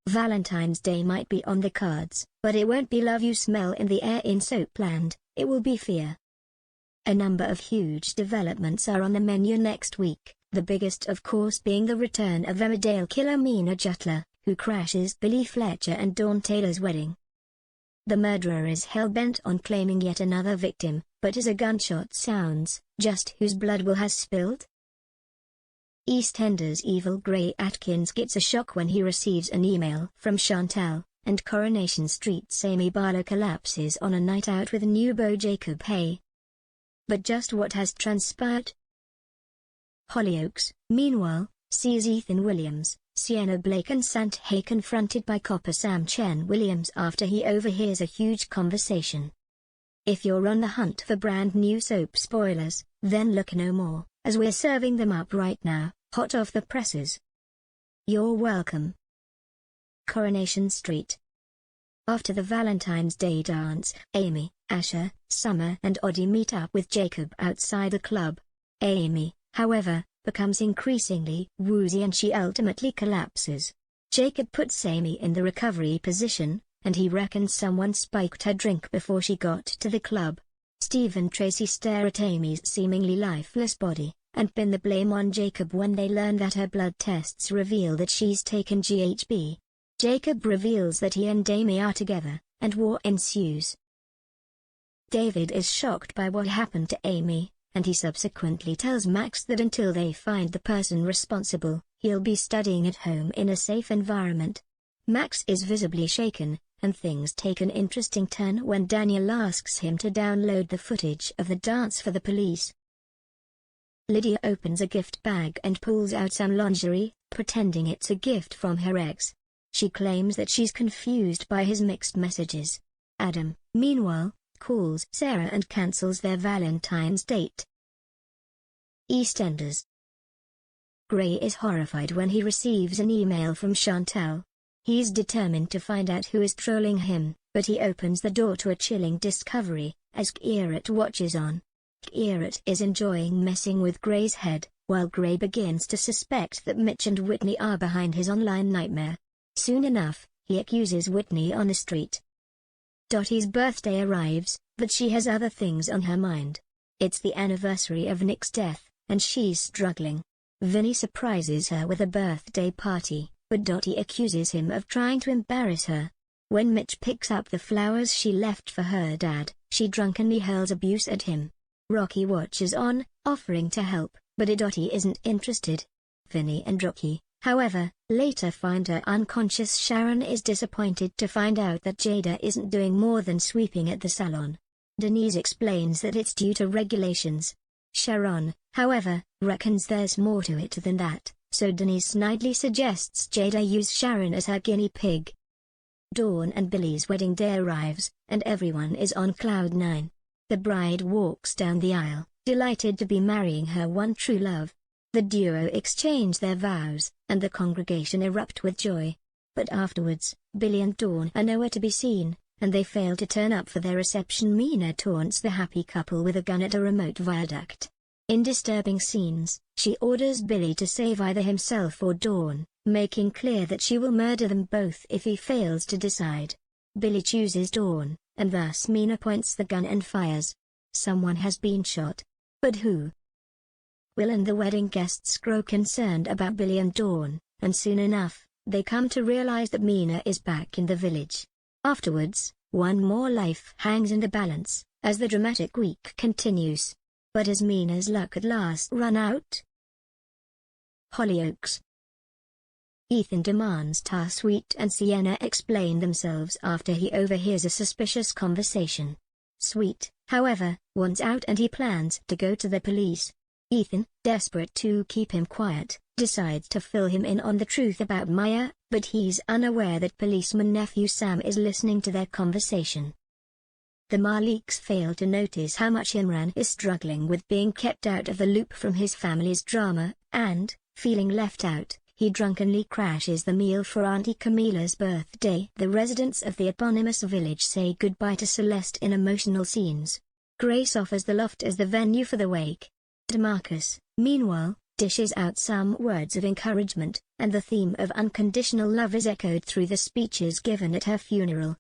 Valentine's Day might be on the cards, but it won't be love you smell in the air in Soapland, it will be fear. A number of huge developments are on the menu next week, the biggest of course being the return of Emmerdale killer Mina Jutler, who crashes Billy Fletcher and Dawn Taylor's wedding. The murderer is hell-bent on claiming yet another victim, but as a gunshot sounds, just whose blood will has spilled? EastEnders Evil Grey Atkins gets a shock when he receives an email from Chantal, and Coronation Street's Amy Barlow collapses on a night out with new beau Jacob Hay. But just what has transpired? Hollyoaks, meanwhile, sees Ethan Williams, Sienna Blake and Sant Hay confronted by copper Sam Chen Williams after he overhears a huge conversation. If you're on the hunt for brand new soap spoilers, then look no more, as we're serving them up right now, hot off the presses. You're welcome. Coronation Street. After the Valentine's Day dance, Amy, Asher, Summer and Oddie meet up with Jacob outside the club. Amy, however, becomes increasingly woozy and she ultimately collapses. Jacob puts Amy in the recovery position, and he reckons someone spiked her drink before she got to the club. Steve and Tracy stare at Amy's seemingly lifeless body, and pin the blame on Jacob when they learn that her blood tests reveal that she's taken GHB. Jacob reveals that he and Amy are together, and war ensues. David is shocked by what happened to Amy, and he subsequently tells Max that until they find the person responsible, he'll be studying at home in a safe environment. Max is visibly shaken, and things take an interesting turn when Daniel asks him to download the footage of the dance for the police. Lydia opens a gift bag and pulls out some lingerie, pretending it's a gift from her ex. She claims that she's confused by his mixed messages. Adam, meanwhile, calls Sarah and cancels their Valentine's date. EastEnders Gray is horrified when he receives an email from Chantal. He's determined to find out who is trolling him, but he opens the door to a chilling discovery, as Kierat watches on. Kierat is enjoying messing with Gray's head, while Gray begins to suspect that Mitch and Whitney are behind his online nightmare. Soon enough, he accuses Whitney on the street. Dottie's birthday arrives, but she has other things on her mind. It's the anniversary of Nick's death, and she's struggling. Vinny surprises her with a birthday party, but Dottie accuses him of trying to embarrass her. When Mitch picks up the flowers she left for her dad, she drunkenly hurls abuse at him. Rocky watches on, offering to help, but Dottie isn't interested. Vinny and Rocky, however, later find her unconscious. Sharon is disappointed to find out that Jada isn't doing more than sweeping at the salon. Denise explains that it's due to regulations. Sharon, however, reckons there's more to it than that, so Denise snidely suggests Jada use Sharon as her guinea pig. Dawn and Billy's wedding day arrives, and everyone is on cloud nine. The bride walks down the aisle, delighted to be marrying her one true love. The duo exchange their vows, and the congregation erupt with joy. But afterwards, Billy and Dawn are nowhere to be seen, and they fail to turn up for their reception. Mina taunts the happy couple with a gun at a remote viaduct. In disturbing scenes, she orders Billy to save either himself or Dawn, making clear that she will murder them both if he fails to decide. Billy chooses Dawn, and thus Mina points the gun and fires. Someone has been shot. But who? Will and the wedding guests grow concerned about Billy and Dawn, and soon enough, they come to realize that Mina is back in the village. Afterwards, one more life hangs in the balance, as the dramatic week continues. But has Mina's luck at last run out? Hollyoaks. Ethan demands Sweet and Sienna explain themselves after he overhears a suspicious conversation. Sweet, however, wants out and he plans to go to the police. Ethan, desperate to keep him quiet, decides to fill him in on the truth about Maya, but he's unaware that policeman nephew Sam is listening to their conversation. The Maliks fail to notice how much Imran is struggling with being kept out of the loop from his family's drama, and, feeling left out, he drunkenly crashes the meal for Auntie Camila's birthday. The residents of the eponymous village say goodbye to Celeste in emotional scenes. Grace offers the loft as the venue for the wake. DeMarcus, meanwhile, dishes out some words of encouragement, and the theme of unconditional love is echoed through the speeches given at her funeral.